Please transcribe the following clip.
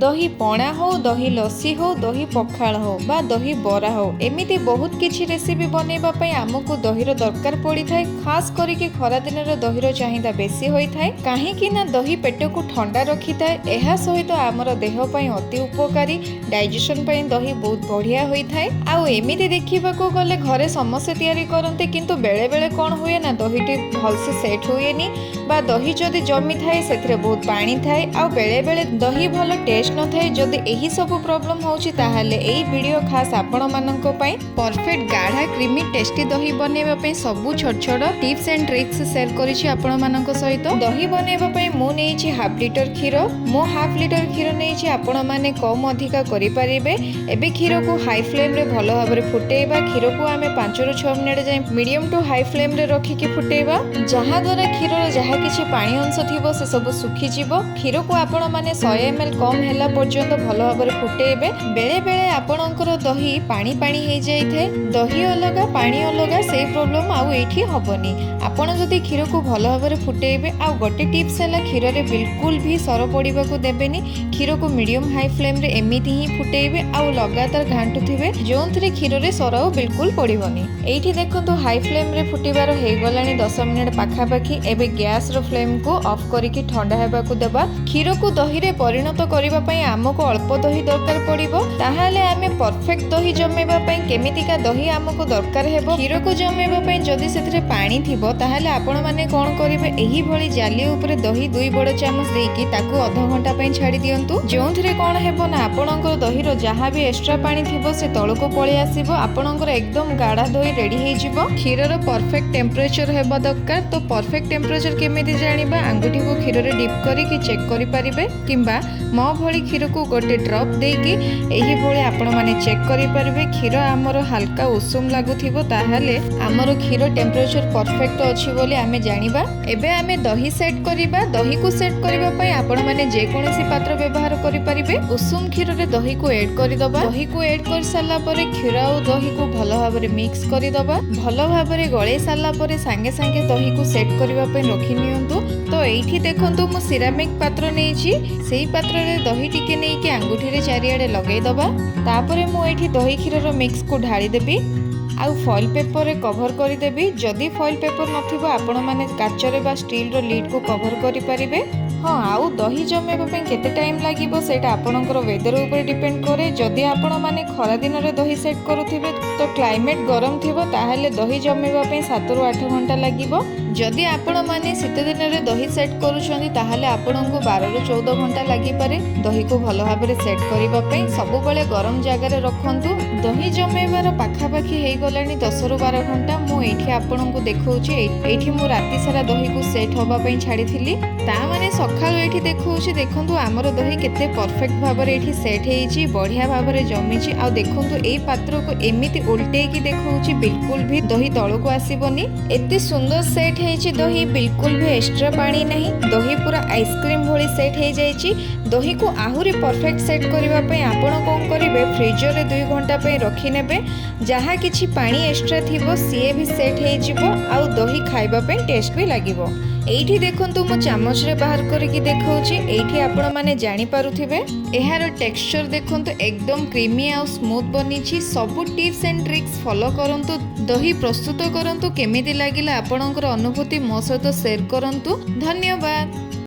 दही पणा हो, दही लस्सी हो, दही पखाल हो बा दही बरा हो, एमिति बहुत किछि रेसिपी बनेबा पई आमको दहीर दरकार पड़ी थाए। खास करिके खरा दिन दहीर चाहिदा बेसी होई थाए, काहेकि ना दही पेट को ठंडा रखी थाए। एहा सहित आमर देह पई अति उपकारी, डाइजेशन पई दही बहुत बढ़िया होई थाए। आउ एमिति देखिबाको गले घरे समस्या तैयारी करते, किंतु बेले बेले कोन हुए ना दहीटी भलसे सेट हुएनी बा दही जदि जमी थाए सेथिरे बहुत पानी थाए, आ बेले बेले दही भल टेस्ट न थाए। जदि एही सब प्रॉब्लम होउची ताहाले एही वीडियो खास आपण माननको पई परफेक्ट गाढ़ा क्रीमी टेस्टी दही बनेबा पई सबु छोट छोट टिप्स एंड ट्रिक्स शेयर करिछि आपण माननको सहित। दही बनेबा पई मु नेइछि हाफ लिटर क्षीर। मु हाफ लिटर क्षीर नेइछि, आपण माने कम अधिका करि परिबे। एबे क्षीर को हाई फ्लेम रे भलो भाबरे फुटेइबा। क्षीर को आमे 5 रु 6 मिनिट जाय मीडियम टू हाई फ्लेम रे रखि के फुटेइबा, जहा द्वारा क्षीर रो जहा किछि पानी अंश थिबो से सब सुखी जिवो। क्षीर को आपण माने 100 ml कम हेला पर्यंत भलो भाबरे फुटेइबे। बेले बेले आपणकर दही पानी पानी हे जाय थाए, दही अलगा पानी अलगा, से प्रॉब्लम आउ एठी हबनी। आपण जदि क्षीर को भलो भाबरे फुटेइबे। आ गोटे टिप्स हैला क्षीर रे बिल्कुल भी सर पड़िबा को देबेनी। क्षीर को मीडियम हाई फ्लेम रे एमिति ही फुटेइबे आ लगातार घांटुथिबे, जोंथरे क्षीर रे सर बिल्कुल पड़िबनी। एठी देखंतु हाई फ्लेम रे फुटिबार हे गलानी 10 मिनिट पाखा पाखी। एबे गैस रो फ्लेम को ऑफ करिकि ठंडा हेबा को देबा। क्षीर को दही रे परिणत करिबा पई आमको अल्प दही दरकार पड़िबो। ताहाले आमे परफेक्ट दही जमेबा पई केमितिका दही आमको दरकार हेबो। क्षीर को जमेबा पई जदि सेथिरे पानी थिबो ताहाले आपण माने कोन करिवे, एही भली जाली ऊपर दही 2 बड़ चामच देकी ताकू आधा घंटा पई छाडी दियंतु। जोंथरे कोन हेबो ना आपणकर दहीर जहा भी एक्स्ट्रा पानी थिबो से तळको पळी आसीबो। आपणकर एकदम गाढ़ा दही रेडी हे जिवो। क्षीर रो परफेक्ट टेम्परेचर हेबा दरकार। तो परफेक्ट टेम्परेचर केमिति जानिबा, आंगुठी को क्षीर रे डिप करिकि चेक करि परिबे, किंबा मो भली क्षीर को गोटे ड्रॉप देकी एही भली आपण माने चेक करि परिबे। क्षीर आमर हल्का उषुम लागुथिबो ताहाले आमर क्षीर टेम्परेचर परफेक्ट अछि बोली आमे जानिबा। एबे आमे दही सेट करिबा। दही को सेट करिबा पई आपण माने जे कोनोसी पात्र व्यवहार करि परिबे। उषुम क्षीर रे दही को ऐड करि दबा। दही को ऐड कर साला परे क्षीर आ दही को भलो भाबरे मिक्स करि दबा। भलो भाबरे गळे साला परे संगे संगे दही को सेट करिबा पई रखि नियंतु। तो एठी देखंतु मु सिरामिक पात्र नेइछि, सेही पात्र रे दही टिके नेइके आंगुठी रे चारियाडे लगेइ दबा। तापरे मु एठी दही क्षीर रो मिक्स को ढाळी देबी। आउ फॉइल पेपर रे कवर करि देबी। जदि फॉइल पेपर नथिबो आपण माने काच रे बा स्टील रो लीड को कवर करि परिबे। हाँ, आउ दही जमेबा पई केते टाइम लागिबो सेटा आपणकर वेदर ऊपर डिपेंड करे। जदि आपण माने खरा दिन रे दही सेट करूथिबे तो क्लाइमेट गरम थिबो ताहाले दही जमेबा पई 7 रु 8 घंटा लागिबो। जदि आपण माने शीत दिन रे दही सेट करूछंदी ताहाले आपणको 12 रु 14 घंटा लागि पारे दही को भलो भाबरे सेट करिबा पई। सब बेले गरम जगह रे रखंतु। दही जमेबार पाखा पाखी हे गलानी 10 रु 12 घंटा। मु एठी आपणको देखौछि, एठी मु राती सारा दही को सेट होबा पई छाड़ीथिली। ता माने सखाळु एठी देखौछि, देखंतु हमर दही केते परफेक्ट भाबरे एठी सेट हेइछि, बढ़िया भाबरे जमिछि। आ देखंतु एई पात्र को एमिति उल्टेई कि देखौछि, बिल्कुल भी दही तळको आसीबनी। एते सुंदर सेट हेइछि दही, बिल्कुल भी एक्स्ट्रा पानी नहीं। दही पूरा आइसक्रीम भली सेट हे जाइछि। दही को आहुरी परफेक्ट सेट करिबा पई आपण कोन करिवे, फ्रीजर रे 2 घंटा पई रखि नेबे। जहा किछि पानी एक्स्ट्रा थिबो सीए भी सेट हे जिवो। आ दही खाइबा पई टेस्ट भी लागिवो। एठी देखंतु मु चामच रे बाहर करिकि देखौछि। एठी आपण माने जानि पारुथिबे एहार टेक्सचर देखंतु एकदम क्रीमी आ स्मूथ बनिछि। सब टिप्स एंड ट्रिक्स फॉलो करंतु, दही प्रस्तुत करंतु। केमिति लागिला आपणकर अनुभूति मो सहित शेयर करंतु। धन्यवाद।